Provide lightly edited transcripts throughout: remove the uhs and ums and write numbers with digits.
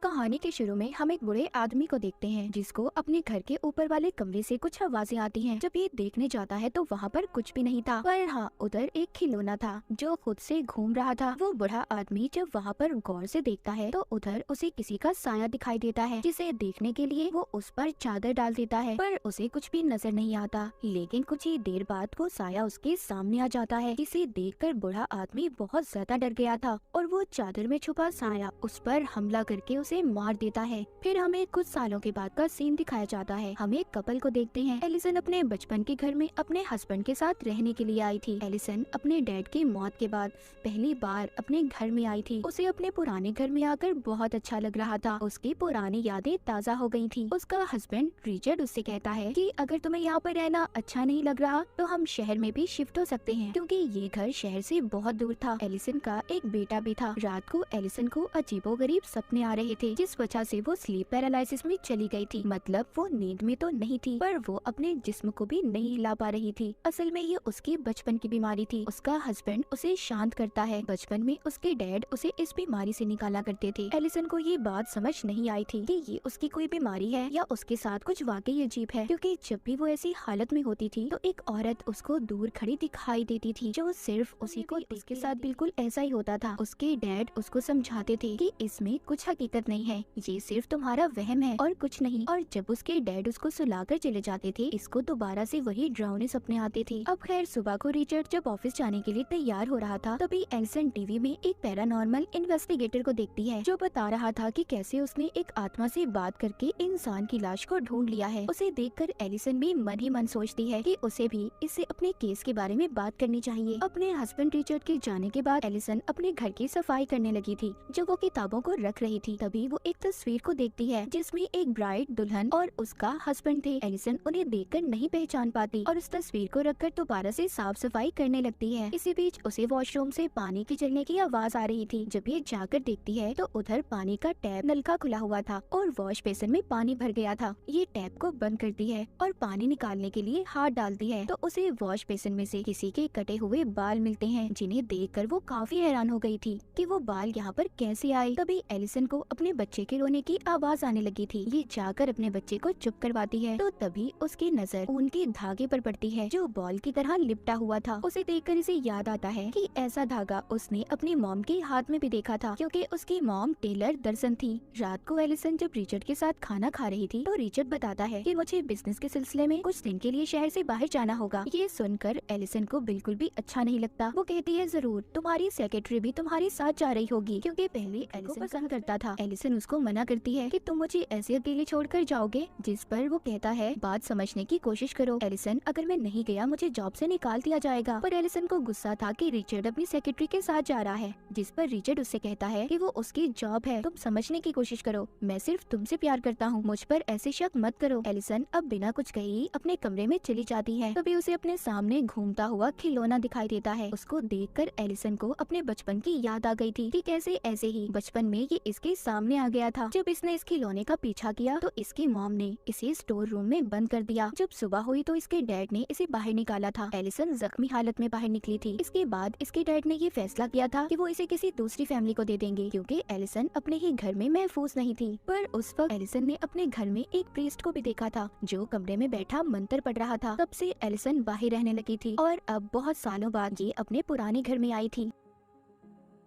कहानी के शुरू में हम एक बूढ़े आदमी को देखते हैं जिसको अपने घर के ऊपर वाले कमरे से कुछ आवाजें आती हैं। जब ये देखने जाता है तो वहाँ पर कुछ भी नहीं था, पर हाँ उधर एक खिलौना था जो खुद से घूम रहा था। वो बूढ़ा आदमी जब वहाँ पर गौर से देखता है तो उधर उसे किसी का साया दिखाई देता है, जिसे देखने के लिए वो उस पर चादर डाल देता है, पर उसे कुछ भी नजर नहीं आता। लेकिन कुछ ही देर बाद वो साया उसके सामने आ जाता है, जिसे देखकर बूढ़ा आदमी बहुत ज्यादा डर गया था और वो चादर में छुपा साया उस पर हमला करके उसे मार देता है। फिर हमें कुछ सालों के बाद का सीन दिखाया जाता है। हम एक कपल को देखते हैं। एलिसन अपने बचपन के घर में अपने हस्बैंड के साथ रहने के लिए आई थी। एलिसन अपने डैड की मौत के बाद पहली बार अपने घर में आई थी। उसे अपने पुराने घर में आकर बहुत अच्छा लग रहा था। उसकी पुरानी यादें ताज़ा हो गई थी। उसका हस्बैंड रिचर्ड उससे कहता है कि अगर तुम्हें यहाँ पर रहना अच्छा नहीं लग रहा तो हम शहर में भी शिफ्ट हो सकते हैं, क्योंकि ये घर शहर से बहुत दूर था। एलिसन का एक बेटा भी था। रात को एलिसन को अजीबोगरीब सपने आ रहे थे, जिस वजह से वो स्लीप पैरालिसिस में चली गई थी। मतलब वो नींद में तो नहीं थी, पर वो अपने जिस्म को भी नहीं हिला पा रही थी। असल में ये उसकी बचपन की बीमारी थी। उसका हस्बैंड उसे शांत करता है। बचपन में उसके डैड उसे इस बीमारी से निकाला करते थे। एलिसन को ये बात समझ नहीं आई थी कि ये उसकी कोई बीमारी है या उसके साथ कुछ वाकई अजीब है, क्योंकि जब भी वो ऐसी हालत में होती थी तो एक औरत उसको दूर खड़ी दिखाई देती थी जो सिर्फ उसी को। उसके साथ बिल्कुल ऐसा ही होता था। उसके डैड उसको समझाते थे कि इसमें कुछ हकीकत नहीं है, ये सिर्फ तुम्हारा वहम है और कुछ नहीं। और जब उसके डैड उसको सुलाकर चले जाते थे, इसको दोबारा से वही डरावने सपने आते थे। अब खैर सुबह को रिचर्ड जब ऑफिस जाने के लिए तैयार हो रहा था, तभी एलिसन टीवी में एक पैरानॉर्मल इन्वेस्टिगेटर को देखती है जो बता रहा था कि कैसे उसने एक आत्मा से बात करके इंसान की लाश को ढूंढ लिया है। उसे देखकर एलिसन भी मन ही मन सोचती है कि उसे भी इससे अपने केस के बारे में बात करनी चाहिए। अपने हस्बैंड रिचर्ड के जाने के बाद एलिसन अपने घर की सफाई करने लगी थी। जब वो किताबों को रख रही थी, तभी वो एक तस्वीर को देखती है जिसमें एक ब्राइड, दुल्हन और उसका हस्बैंड थे। एलिसन उन्हें देखकर नहीं पहचान पाती और उस तस्वीर को रखकर दोबारा से साफ सफाई करने लगती है। इसी बीच उसे वॉशरूम से पानी के चलने की आवाज आ रही थी। जब ये जाकर देखती है तो उधर पानी का टैप नलका खुला हुआ था और वॉश बेसिन में पानी भर गया था। ये टैप को बंद करती है और पानी निकालने के लिए हाथ डालती है तो उसे वॉश बेसिन में से किसी के कटे हुए बाल मिलते हैं, जिन्हें देखकर वो काफी हैरान हो गई थी कि वो बाल यहाँ पर कैसे आए। तभी एलिसन को अपने बच्चे के रोने की आवाज आने लगी थी। ये जाकर अपने बच्चे को चुप करवाती है तो तभी उसकी नजर उनके धागे पर पड़ती है जो बॉल की तरह लिपटा हुआ था। उसे देखकर इसे याद आता है कि ऐसा धागा उसने अपनी मॉम के हाथ में भी देखा था, क्योंकि उसकी मॉम टेलर दर्जन थी। रात को एलिसन जब रिचर्ड के साथ खाना खा रही थी तो रिचर्ड बताता है कि मुझे बिजनेस के सिलसिले में कुछ दिन के लिए शहर से बाहर जाना होगा। ये सुनकर एलिसन को बिल्कुल भी अच्छा नहीं लगता। वो कहती है जरूर, तुम्हारी सेक्रेटरी भी तुम्हारे साथ जा रही होगी, क्योंकि पहले एलिसन पसंद करता था। एलिसन उसको मना करती है कि तुम मुझे ऐसे अकेले छोड़कर जाओगे, जिस पर वो कहता है बात समझने की कोशिश करो एलिसन, अगर मैं नहीं गया मुझे जॉब से निकाल दिया जाएगा। पर एलिसन को गुस्सा था कि रिचर्ड अपनी सेक्रेटरी के साथ जा रहा है, जिस पर रिचर्ड उससे कहता है कि वो उसकी जॉब है, तुम समझने की कोशिश करो, मैं सिर्फ तुमसे प्यार करता हूँ, मुझ पर ऐसे शक मत करो। एलिसन अब बिना कुछ कहे ही अपने कमरे में चली जाती है। तभी उसे अपने सामने घूमता हुआ खिलौना दिखाई देता है। उसको देखकर एलिसन को अपने बचपन की याद आ गई थी कि कैसे ऐसे ही बचपन में ये इसके सामने आ गया था। जब इसने इस खिलौने का पीछा किया तो इसकी मॉम ने इसे स्टोर रूम में बंद कर दिया। जब सुबह हुई तो इसके डैड ने इसे बाहर निकाला था। एलिसन जख्मी हालत में बाहर निकली थी। इसके बाद इसके डैड ने ये फैसला किया था कि वो इसे किसी दूसरी फैमिली को दे देंगे, क्योंकि एलिसन अपने ही घर में महफूज नहीं थी। पर उस वक्त एलिसन ने अपने घर में एक प्रीस्ट को भी देखा था जो कमरे में बैठा मंत्र पढ़ रहा था। तब से एलिसन बाहर रहने लगी थी और अब बहुत सालों बाद ये अपने पुराने घर में आई थी।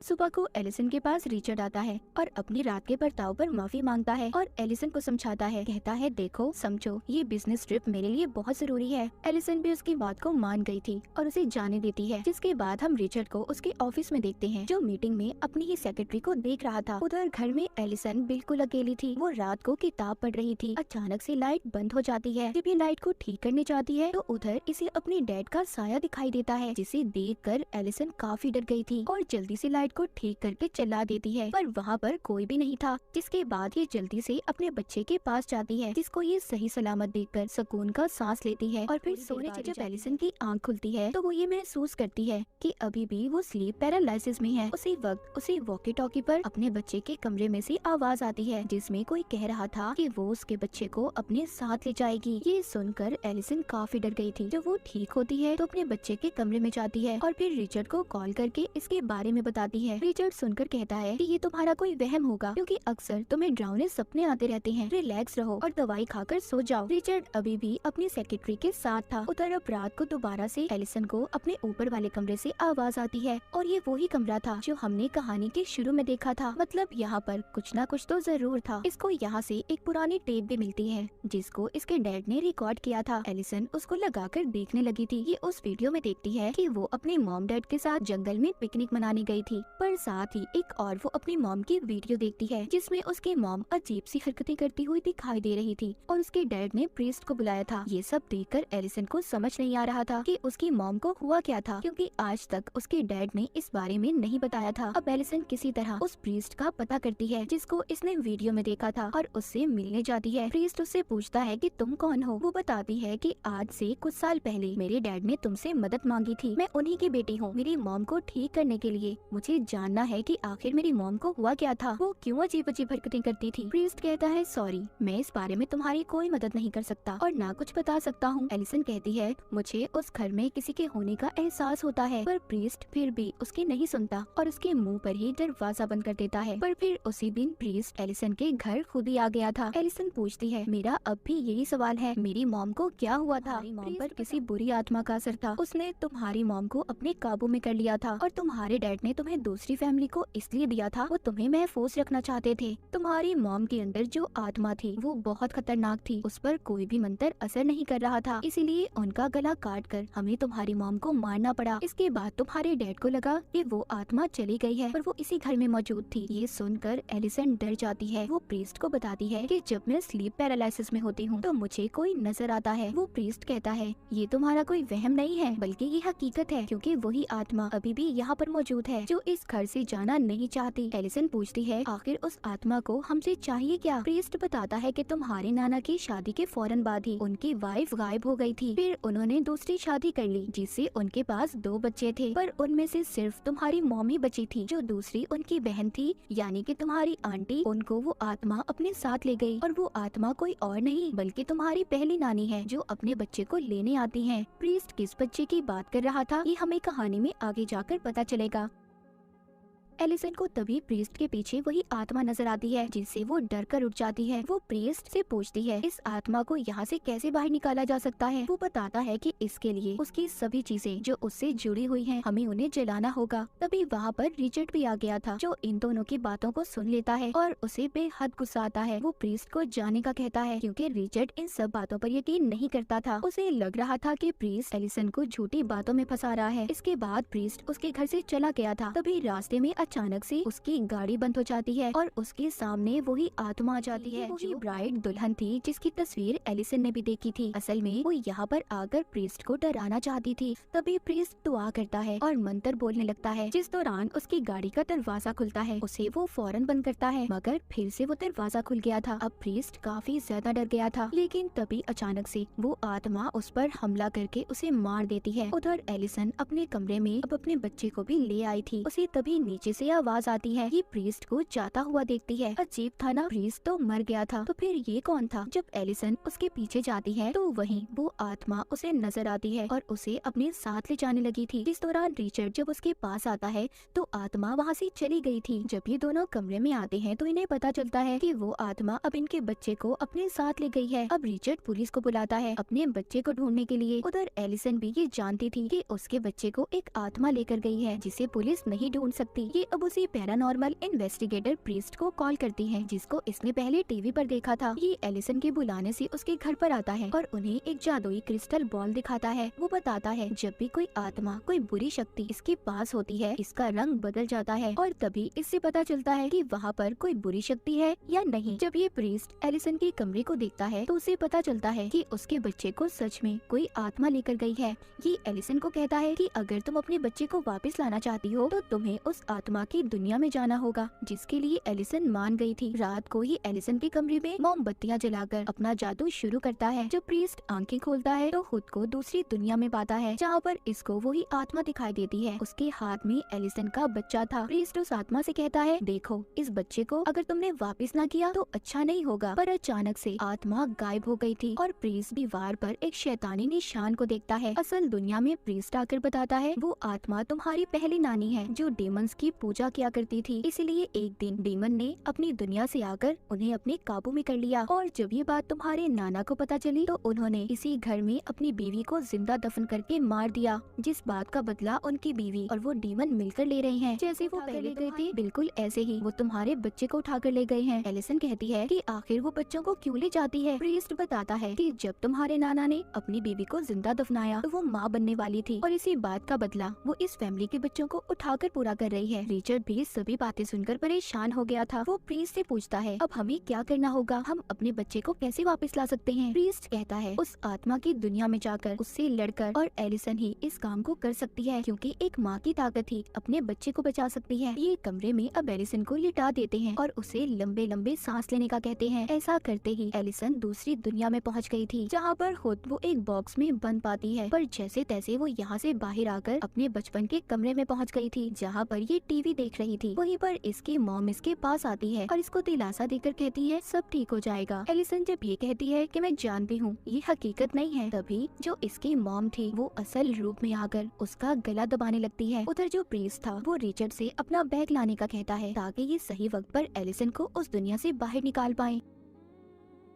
सुबह को एलिसन के पास रिचर्ड आता है और अपनी रात के बर्ताव पर माफी मांगता है और एलिसन को समझाता है। कहता है देखो समझो, ये बिजनेस ट्रिप मेरे लिए बहुत जरूरी है। एलिसन भी उसकी बात को मान गई थी और उसे जाने देती है। जिसके बाद हम रिचर्ड को उसके ऑफिस में देखते हैं, जो मीटिंग में अपनी ही सेक्रेटरी को देख रहा था। उधर घर में एलिसन बिल्कुल अकेली थी। वो रात को किताब पढ़ रही थी। अचानक से लाइट बंद हो जाती है। जब ये लाइट को ठीक करने जाती है तो उधर इसे अपने डैड का साया दिखाई देता है, जिसे देखकर एलिसन काफी डर गई थी और जल्दी से लाइट को ठीक करके चला देती है। पर वहाँ पर कोई भी नहीं था। जिसके बाद ये जल्दी से अपने बच्चे के पास जाती है, जिसको ये सही सलामत देखकर सुकून का सांस लेती है। और फिर सोने से जब एलिसन की आंख खुलती है तो वो ये महसूस करती है कि अभी भी वो स्लीप पैरालिसिस में है। उसी वक्त उसे वॉकी टॉकी पर अपने बच्चे के कमरे में से आवाज आती है, जिसमें कोई कह रहा था कि वो उसके बच्चे को अपने साथ ले जाएगी। ये सुनकर एलिसन काफी डर गई थी। जब वो ठीक होती है तो अपने बच्चे के कमरे में जाती है और फिर रिचर्ड को कॉल करके इसके बारे में बताती जाती है। रिचर्ड सुनकर कहता है कि ये तुम्हारा कोई वहम होगा, क्योंकि अक्सर तुम्हें डरावने सपने आते रहते हैं। रिलैक्स रहो और दवाई खाकर सो जाओ। रिचर्ड अभी भी अपनी सेक्रेटरी के साथ था। उधर अब रात को दोबारा से एलिसन को अपने ऊपर वाले कमरे से आवाज आती है और ये वही कमरा था जो हमने कहानी के शुरू में देखा था। मतलब यहाँ पर कुछ ना कुछ तो जरूर था। इसको यहाँ से एक पुरानी टेप भी मिलती है जिसको इसके डैड ने रिकॉर्ड किया था। एलिसन उसको लगाकर देखने लगी थी। ये उस वीडियो में देखती है कि वो अपने मॉम डैड के साथ जंगल में पिकनिक मनाने गई थी, पर साथ ही एक और वो अपनी मॉम की वीडियो देखती है जिसमें उसकी मॉम अजीब सी हरकतें करती हुई दिखाई दे रही थी और उसके डैड ने प्रीस्ट को बुलाया था। ये सब देखकर एलिसन को समझ नहीं आ रहा था कि उसकी मॉम को हुआ क्या था, क्योंकि आज तक उसके डैड ने इस बारे में नहीं बताया था। अब एलिसन किसी तरह उस प्रीस्ट का पता करती है जिसको इसने वीडियो में देखा था और उससे मिलने जाती है। प्रीस्ट उससे पूछता है कि तुम कौन हो। वो बताती है कि आज से कुछ साल पहले मेरे डैड ने तुमसे मदद मांगी थी। मैं उन्हीं की बेटी हूँ। मेरी मॉम को ठीक करने के लिए मुझे जानना है कि आखिर मेरी मॉम को हुआ क्या था, वो क्यों अजीब अजीब हरकतें करती थी। प्रीस्ट कहता है सॉरी, मैं इस बारे में तुम्हारी कोई मदद नहीं कर सकता और ना कुछ बता सकता हूँ। एलिसन कहती है मुझे उस घर में किसी के होने का एहसास होता है, पर प्रीस्ट फिर भी उसकी नहीं सुनता और उसके मुंह पर ही दरवाजा बंद कर देता है। पर फिर उसी दिन प्रीस्ट एलिसन के घर खुद ही आ गया था। एलिसन पूछती है मेरा अब भी यही सवाल है, मेरी मॉम को क्या हुआ था? मॉम पर किसी बुरी आत्मा का असर था। उसने तुम्हारी मॉम को अपने काबू में कर लिया था और तुम्हारे डैड ने तुम्हें दूसरी फैमिली को इसलिए दिया था, वो तुम्हें महफूज रखना चाहते थे। तुम्हारी मॉम के अंदर जो आत्मा थी वो बहुत खतरनाक थी, उस पर कोई भी मंत्र असर नहीं कर रहा था, इसीलिए उनका गला काट कर हमें तुम्हारी मॉम को मारना पड़ा। इसके बाद तुम्हारे डैड को लगा कि वो आत्मा चली गई है, पर वो इसी घर में मौजूद थी। ये सुनकर एलिसन डर जाती है। वो प्रीस्ट को बताती है कि जब मैं स्लीप पैरालिसिस में होती हूँ तो मुझे कोई नजर आता है। वो प्रीस्ट कहता है ये तुम्हारा कोई वहम नहीं है, बल्कि ये हकीकत है, क्योंकि वही आत्मा अभी भी यहाँ पर मौजूद है जो इस घर से जाना नहीं चाहती। एलिसन पूछती है आखिर उस आत्मा को हमसे चाहिए क्या? प्रीस्ट बताता है कि तुम्हारे नाना की शादी के फौरन बाद ही उनकी वाइफ गायब हो गई थी। फिर उन्होंने दूसरी शादी कर ली जिससे उनके पास 2 बच्चे थे, पर उनमें से सिर्फ तुम्हारी मॉम ही बची थी। जो दूसरी उनकी बहन थी यानी कि तुम्हारी आंटी, उनको वो आत्मा अपने साथ ले गई और वो आत्मा कोई और नहीं बल्कि तुम्हारी पहली नानी है जो अपने बच्चे को लेने आती है। प्रीस्ट किस बच्चे की बात कर रहा था ये हमें कहानी में आगे जाकर पता चलेगा। एलिसन को तभी प्रीस्ट के पीछे वही आत्मा नजर आती है जिससे वो डर कर उठ जाती है। वो प्रीस्ट से पूछती है इस आत्मा को यहाँ से कैसे बाहर निकाला जा सकता है। वो बताता है कि इसके लिए उसकी सभी चीजें जो उससे जुड़ी हुई हैं हमें उन्हें जलाना होगा। तभी वहाँ पर रिचर्ड भी आ गया था जो इन दोनों की बातों को सुन लेता है और उसे बेहद गुस्सा आता है। वो प्रीस्ट को जाने का कहता है क्योंकि रिचर्ड इन सब बातों पर यकीन नहीं करता था। उसे लग रहा था कि प्रीस्ट एलिसन को झूठी बातों में फंसा रहा है। इसके बाद प्रीस्ट उसके घर से चला गया था। तभी रास्ते में अचानक से उसकी गाड़ी बंद हो जाती है और उसके सामने वही आत्मा आ जाती है। वही ब्राइड दुल्हन थी जिसकी तस्वीर एलिसन ने भी देखी थी। असल में वो यहाँ पर आकर प्रीस्ट को डराना चाहती थी। तभी प्रीस्ट दुआ करता है और मंत्र बोलने लगता है, जिस दौरान उसकी गाड़ी का दरवाजा खुलता है। उसे वो फौरन बंद करता है मगर फिर से वो दरवाजा खुल गया था। अब प्रीस्ट काफी ज्यादा डर गया था, लेकिन तभी अचानक से वो आत्मा उस पर हमला करके उसे मार देती है। उधर एलिसन अपने कमरे में अब अपने बच्चे को भी ले आई थी। उसे तभी नीचे से आवाज आती है। ये प्रीस्ट को जाता हुआ देखती है। अजीब था ना, प्रीस्ट तो मर गया था, तो फिर ये कौन था? जब एलिसन उसके पीछे जाती है तो वहीं वो आत्मा उसे नजर आती है और उसे अपने साथ ले जाने लगी थी। इस दौरान रिचर्ड जब उसके पास आता है तो आत्मा वहाँ से चली गई थी। जब ये दोनों कमरे में आते हैं तो इन्हें पता चलता है कि वो आत्मा अब इनके बच्चे को अपने साथ ले गई है। अब रिचर्ड पुलिस को बुलाता है अपने बच्चे को ढूंढने के लिए। उधर एलिसन भी ये जानती थी कि उसके बच्चे को एक आत्मा लेकर गई है जिसे पुलिस नहीं ढूंढ सकती। ये अब उसी पैरानॉर्मल इन्वेस्टिगेटर प्रीस्ट को कॉल करती है जिसको इसने पहले टीवी पर देखा था। ये एलिसन के बुलाने से उसके घर पर आता है और उन्हें एक जादुई क्रिस्टल बॉल दिखाता है। वो बताता है जब भी कोई आत्मा, कोई बुरी शक्ति इसके पास होती है इसका रंग बदल जाता है और तभी इससे पता चलता है कि वहाँ पर कोई बुरी शक्ति है या नहीं। जब ये प्रीस्ट एलिसन के कमरे को देखता है तो उसे पता चलता है कि उसके बच्चे को सच में कोई आत्मा लेकर गई है। ये एलिसन को कहता है कि अगर तुम अपने बच्चे को वापस लाना चाहती हो तो तुम्हें उस आत्मा की दुनिया में जाना होगा, जिसके लिए एलिसन मान गई थी। रात को ही एलिसन के कमरे में मोमबत्तियां जलाकर अपना जादू शुरू करता है। जब प्रीस्ट आंखें खोलता है तो खुद को दूसरी दुनिया में पाता है जहाँ पर इसको वही आत्मा दिखाई देती है। उसके हाथ में एलिसन का बच्चा था। प्रीस्ट उस आत्मा से कहता है देखो, इस बच्चे को अगर तुमने वापस ना किया तो अच्छा नहीं होगा। पर अचानक से आत्मा गायब हो गई थी और प्रीस्ट दीवार पर एक शैतानी निशान को देखता है। असल दुनिया में प्रीस्ट आकर बताता है वो आत्मा तुम्हारी पहली नानी है जो डेमंस की पूजा किया करती थी। इसीलिए एक दिन डीमन ने अपनी दुनिया से आकर उन्हें अपने काबू में कर लिया। और जब ये बात तुम्हारे नाना को पता चली तो उन्होंने इसी घर में अपनी बीवी को जिंदा दफन करके मार दिया, जिस बात का बदला उनकी बीवी और वो डीमन मिलकर ले रहे हैं। जैसे वो पहले गए थे बिल्कुल ऐसे ही वो तुम्हारे बच्चे को उठाकर ले गए हैं। एलिसन कहती है कि आखिर वो बच्चों को क्यों ले जाती है। प्रीस्ट बताता है कि जब तुम्हारे नाना ने अपनी बीवी को जिंदा दफनाया तो वो माँ बनने वाली थी और इसी बात का बदला वो इस फैमिली के बच्चों को उठाकर पूरा कर रही है। रिचर्ड भी सभी बातें सुनकर परेशान हो गया था। वो प्रीस्ट से पूछता है अब हमें क्या करना होगा, हम अपने बच्चे को कैसे वापस ला सकते हैं। प्रीस्ट कहता है उस आत्मा की दुनिया में जाकर उससे लड़कर, और एलिसन ही इस काम को कर सकती है क्योंकि एक माँ की ताकत ही अपने बच्चे को बचा सकती है। ये कमरे में अब एलिसन को लिटा देते हैं और उसे लंबे लंबे सांस लेने का कहते हैं। ऐसा करते ही एलिसन दूसरी दुनिया में पहुंच गई थी जहाँ पर खुद वो एक बॉक्स में बंद पाती है, पर जैसे तैसे वो यहाँ से बाहर आकर अपने बचपन के कमरे में पहुँच गई थी जहाँ पर ये टीवी देख रही थी। वहीं पर इसकी मॉम इसके पास आती है और इसको दिलासा देकर कहती है सब ठीक हो जाएगा। एलिसन जब ये कहती है कि मैं जानती हूँ ये हकीकत नहीं है, तभी जो इसकी मॉम थी वो असल रूप में आकर उसका गला दबाने लगती है। उधर जो प्रीस्ट था वो रिचर्ड से अपना बैग लाने का कहता है ताकि ये सही वक्त पर एलिसन को उस दुनिया से बाहर निकाल पाए।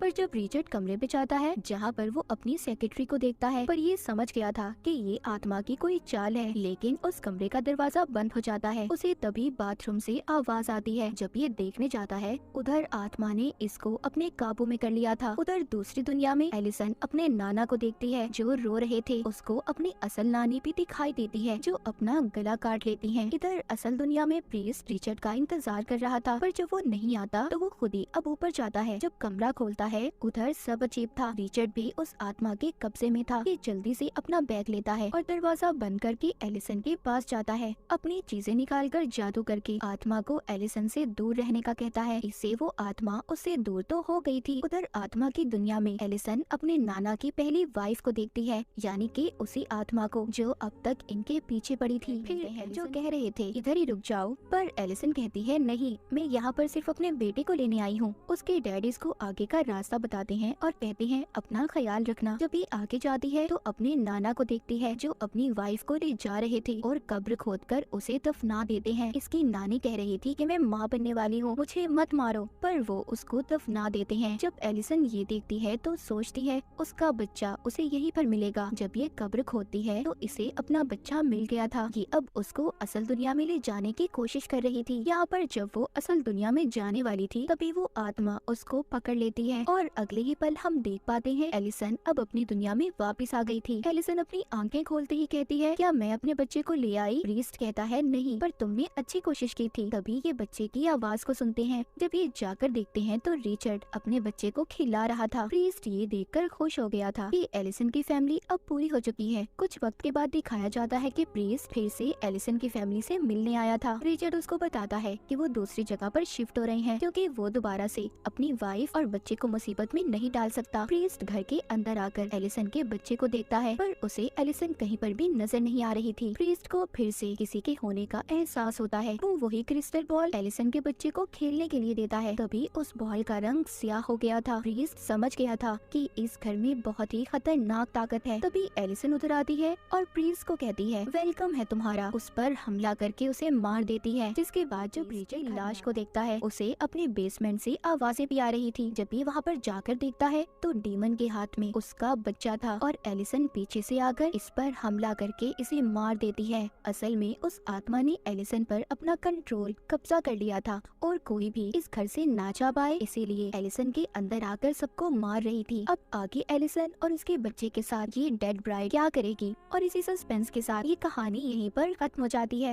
पर जब रिचर्ड कमरे में जाता है जहाँ पर वो अपनी सेक्रेटरी को देखता है, पर ये समझ गया था कि ये आत्मा की कोई चाल है, लेकिन उस कमरे का दरवाजा बंद हो जाता है। उसे तभी बाथरूम से आवाज आती है। जब ये देखने जाता है उधर आत्मा ने इसको अपने काबू में कर लिया था। उधर दूसरी दुनिया में एलिसन अपने नाना को देखती है जो रो रहे थे। उसको अपनी असल नानी भी दिखाई देती है जो अपना गला काट लेती है। इधर असल दुनिया में प्रीस्ट रिचर्ड का इंतजार कर रहा था, पर जब वो नहीं आता तो वो खुद ही अब ऊपर जाता है। जब कमरा खोलता है उधर सब अजीब था। रिचर्ड भी उस आत्मा के कब्जे में था। ये जल्दी से अपना बैग लेता है और दरवाजा बंद करके एलिसन के पास जाता है। अपनी चीजें निकालकर जादू करके आत्मा को एलिसन से दूर रहने का कहता है। इससे वो आत्मा उससे दूर तो हो गई थी। उधर आत्मा की दुनिया में एलिसन अपने नाना की पहली वाइफ को देखती है, यानी कि उसी आत्मा को जो अब तक इनके पीछे पड़ी थी। फिर जो कह रहे थे इधर ही रुक जाओ, पर एलिसन कहती है नहीं, मैं यहाँ पर सिर्फ अपने बेटे को लेने आई हूँ। उसके डैडी को आगे का रास्ता बताते हैं और कहते हैं अपना ख्याल रखना। जब ये आगे जाती है तो अपने नाना को देखती है जो अपनी वाइफ को ले जा रहे थे और कब्र खोदकर उसे दफना देते हैं। इसकी नानी कह रही थी कि मैं माँ बनने वाली हूँ, मुझे मत मारो, पर वो उसको दफना देते हैं। जब एलिसन ये देखती है तो सोचती है उसका बच्चा उसे यहीं पर मिलेगा। जब ये कब्र खोदती है तो इसे अपना बच्चा मिल गया था। ये अब उसको असल दुनिया में ले जाने की कोशिश कर रही थी। यहाँ पर जब वो असल दुनिया में जाने वाली थी तभी वो आत्मा उसको पकड़ लेती है और अगले ही पल हम देख पाते हैं एलिसन अब अपनी दुनिया में वापस आ गई थी। एलिसन अपनी आंखें खोलते ही कहती है क्या मैं अपने बच्चे को ले आई? प्रीस्ट कहता है नहीं, पर तुमने अच्छी कोशिश की थी। तभी ये बच्चे की आवाज को सुनते हैं। जब ये जाकर देखते हैं तो रिचर्ड अपने बच्चे को खिला रहा था। प्रीस्ट ये देखकर खुश हो गया था कि एलिसन की फैमिली अब पूरी हो चुकी है। कुछ वक्त के बाद दिखाया जाता है कि प्रीस्ट फिर से एलिसन की फैमिली से मिलने आया था। रिचर्ड उसको बताता है कि वो दूसरी जगह पर शिफ्ट हो रहे हैं क्योंकि वो दोबारा से अपनी वाइफ और बच्चे को मुसीबत में नहीं डाल सकता। प्रीस्ट घर के अंदर आकर एलिसन के बच्चे को देखता है, पर उसे एलिसन कहीं पर भी नजर नहीं आ रही थी। प्रीस्ट को फिर से किसी के होने का एहसास होता है। वो वही क्रिस्टल बॉल एलिसन के बच्चे को खेलने के लिए देता है। तभी उस बॉल का रंग स्याह हो गया था। प्रीस्ट समझ गया था कि इस घर में बहुत ही खतरनाक ताकत है। तभी एलिसन उधर आती है और प्रीस्ट को कहती है वेलकम है तुम्हारा। उस पर हमला करके उसे मार देती है। जिसके बाद जब रिचर्ड लाश को देखता है उसे अपने बेसमेंट से आवाजें भी आ रही थी। जब ये वहाँ पर जाकर देखता है तो डीमन के हाथ में उसका बच्चा था और एलिसन पीछे से आकर इस पर हमला करके इसे मार देती है। असल में उस आत्मा ने एलिसन पर अपना कंट्रोल कब्जा कर लिया था और कोई भी इस घर से ना जा पाए, इसीलिए एलिसन के अंदर आकर सबको मार रही थी। अब आगे एलिसन और उसके बच्चे के साथ ये डेड ब्राइड क्या करेगी, और इसी सस्पेंस के साथ ये कहानी यहीं पर खत्म हो जाती है।